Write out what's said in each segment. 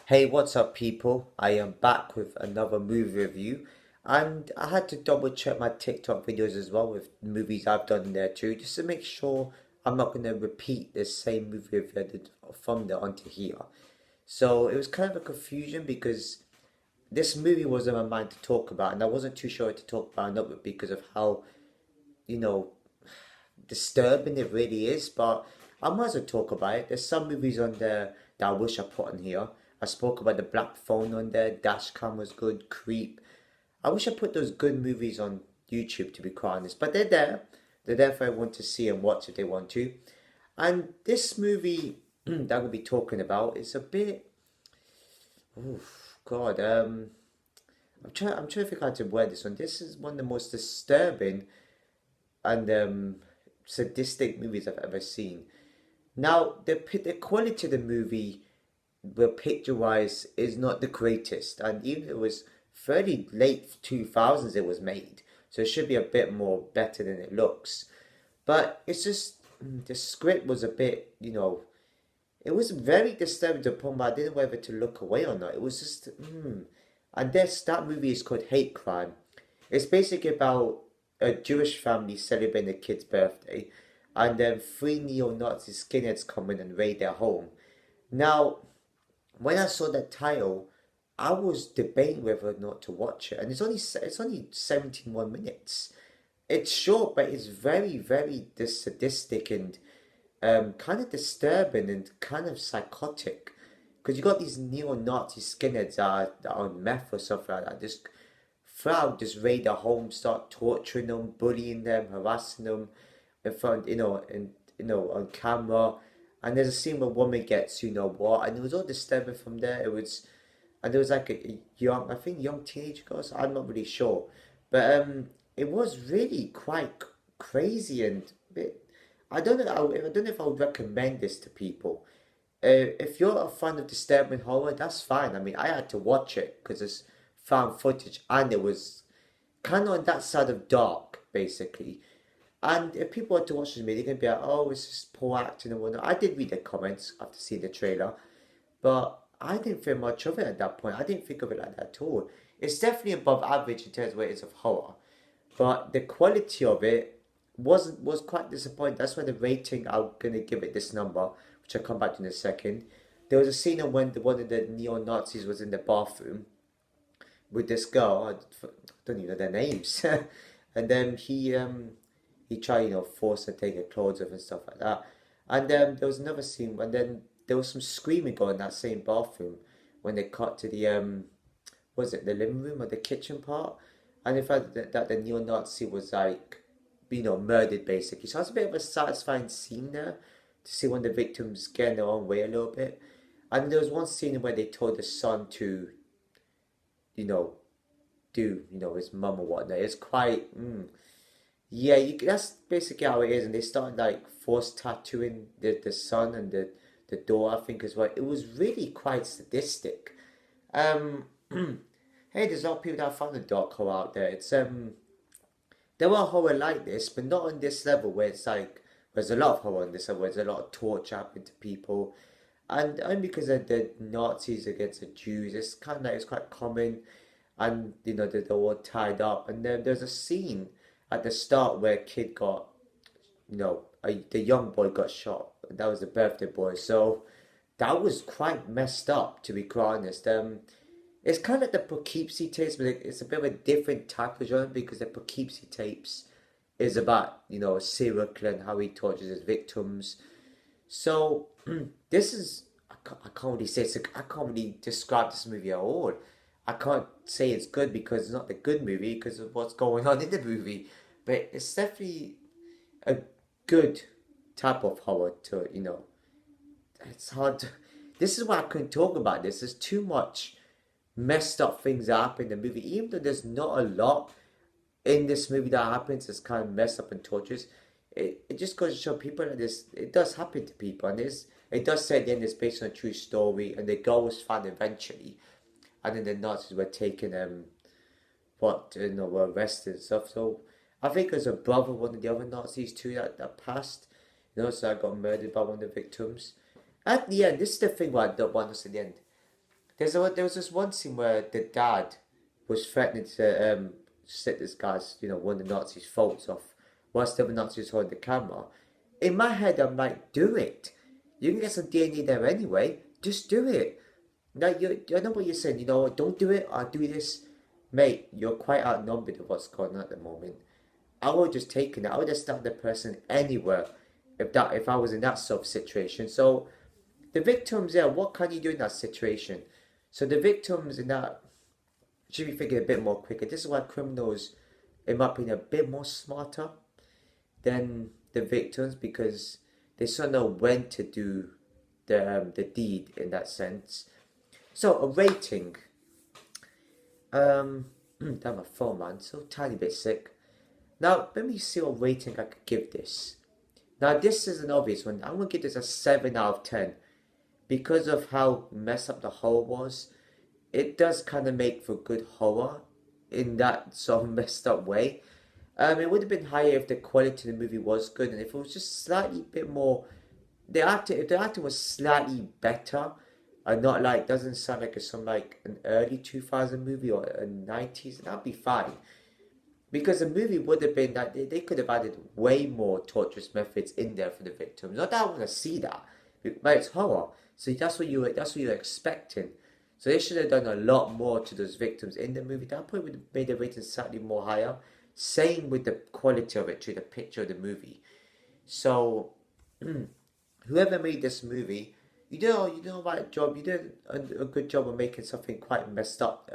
Hey, what's up, people? I am back with another movie review, and I had to double check my TikTok videos as well with movies I've done there too, just to make sure I'm not going to repeat the same movie review I did from there onto here. So it was kind of a confusion because this movie was on my mind to talk about, and I wasn't too sure what to talk about, not because of how, you know, disturbing it really is, but I might as well talk about it. There's some movies on there that I wish I put on here. I spoke about the Black Phone on there, Dashcam was good, Creep. I wish I put those good movies on YouTube to be quite honest, but they're there. They're there for everyone to see and watch if they want to. And this movie that we'll be talking about is a bit, God, I'm trying to figure out how to word this one. This is one of the most disturbing and sadistic movies I've ever seen. Now, the quality of the movie, the picture wise, is not the greatest, and even if it was fairly late 2000s it was made, so it should be a bit more better than it looks. But it's just the script was a bit, it was very disturbing to the point where I didn't know whether to look away or not. It was just, and that movie is called Hate Crime. It's basically about a Jewish family celebrating a kid's birthday, and then three neo-Nazi skinheads come in and raid their home. Now, when I saw that title, I was debating whether or not to watch it, and it's only 17 minutes. It's short, but it's very very sadistic and kind of disturbing and kind of psychotic. Because you got these neo-Nazi skinheads that are on meth or something like that. Just throughout, just raid their home, start torturing them, bullying them, harassing them in front, and on camera. And there's a scene where a woman gets, what, and it was all disturbing from there. And there was like a young, I think young teenage girl. So I'm not really sure, but it was really quite crazy and a bit. I don't know if I would recommend this to people. If you're a fan of disturbing horror, that's fine. I mean, I had to watch it because it's found footage and it was kind of on that side of dark, basically. And if people want to watch this movie, they're going to be like, oh, it's just poor acting and whatnot. I did read the comments after seeing the trailer, but I didn't think much of it at that point. I didn't think of it like that at all. It's definitely above average in terms of what it is of horror, but the quality of it was quite disappointing. That's why the rating I'm gonna give it this number, which I'll come back to in a second. There was a scene when one of the neo Nazis was in the bathroom with this girl. I don't even know their names, and then he tried force her to take her clothes off and stuff like that. And there was another scene, and then there was some screaming going in that same bathroom when they cut to the was it the living room or the kitchen part, and in fact that the neo-Nazi was like, murdered basically. So it's a bit of a satisfying scene there to see one of the victims getting their own way a little bit. And there was one scene where they told the son to, you know, do his mum or whatnot. It's quite yeah. That's basically how it is. And they started like force tattooing the son and the door, I think, as well. It was really quite sadistic. Um, hey, there's a lot of people that found the dark horror out there. There are horror like this, but not on this level where it's like there's a lot of horror on this level. Where there's a lot of torture happening to people, and only because of the Nazis against the Jews, it's kind of like it's quite common, and they're all tied up. And then there's a scene at the start where a kid got, the young boy got shot. That was the birthday boy. So that was quite messed up, to be quite honest. It's kind of like the Poughkeepsie tapes, but it's a bit of a different type of genre because the Poughkeepsie tapes is about, a serial killer and how he tortures his victims. So this is, I can't really say, I can't really describe this movie at all. I can't say it's good because it's not the good movie because of what's going on in the movie, but it's definitely a good type of horror to, it's hard to, this is why I couldn't talk about this. There's too much messed up things that happen in the movie. Even though there's not a lot in this movie that happens, it's kind of messed up and torturous. It just goes to show people like this. It does happen to people, and it does say at the end it's based on a true story, and the girl was found eventually, and then the Nazis were taken were arrested and stuff. So I think there's a brother of one of the other Nazis too that passed, so I got murdered by one of the victims. At the end, this is the thing what I don't want us at the end. There was this one scene where the dad was threatening to set this guy's, one of the Nazis' faults off whilst the other Nazis hold the camera. In my head, I'm like, do it. You can get some DNA there anyway. Just do it. Now, I know what you're saying. Don't do it. I'll do this. Mate, you're quite outnumbered of what's going on at the moment. I would have just taken it. I would have stabbed the person anywhere if I was in that sort of situation. So the victims, yeah, what can you do in that situation? So the victims in that should be thinking a bit more quicker. This is why criminals, in my opinion, are a bit more smarter than the victims, because they sort of know when to do the deed in that sense. So a rating. Damn, my phone, man, so tiny bit sick. Now let me see what rating I could give this. Now this is an obvious one. I'm gonna give this a 7 out of 10 because of how messed up the horror was. It does kind of make for good horror in that sort of messed up way. It would have been higher if the quality of the movie was good and if it was just slightly bit more. If the acting was slightly better, and not like doesn't sound like it's from like an early 2000 movie or a 90s, that'd be fine. Because the movie would have been that they could have added way more torturous methods in there for the victims. Not that I want to see that, but it's horror, so that's what you're expecting. So they should have done a lot more to those victims in the movie. That probably would have made the rating slightly more higher. Same with the quality of it, to the picture of the movie. So, whoever made this movie, you did a right job. You did a good job of making something quite messed up.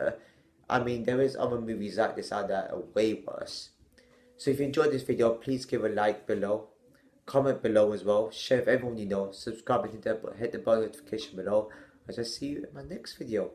I mean, there is other movies like this out there that are way worse. So if you enjoyed this video, please give a like below. Comment below as well. Share with everyone you know. Subscribe and hit the bell notification below. I'll just see you in my next video.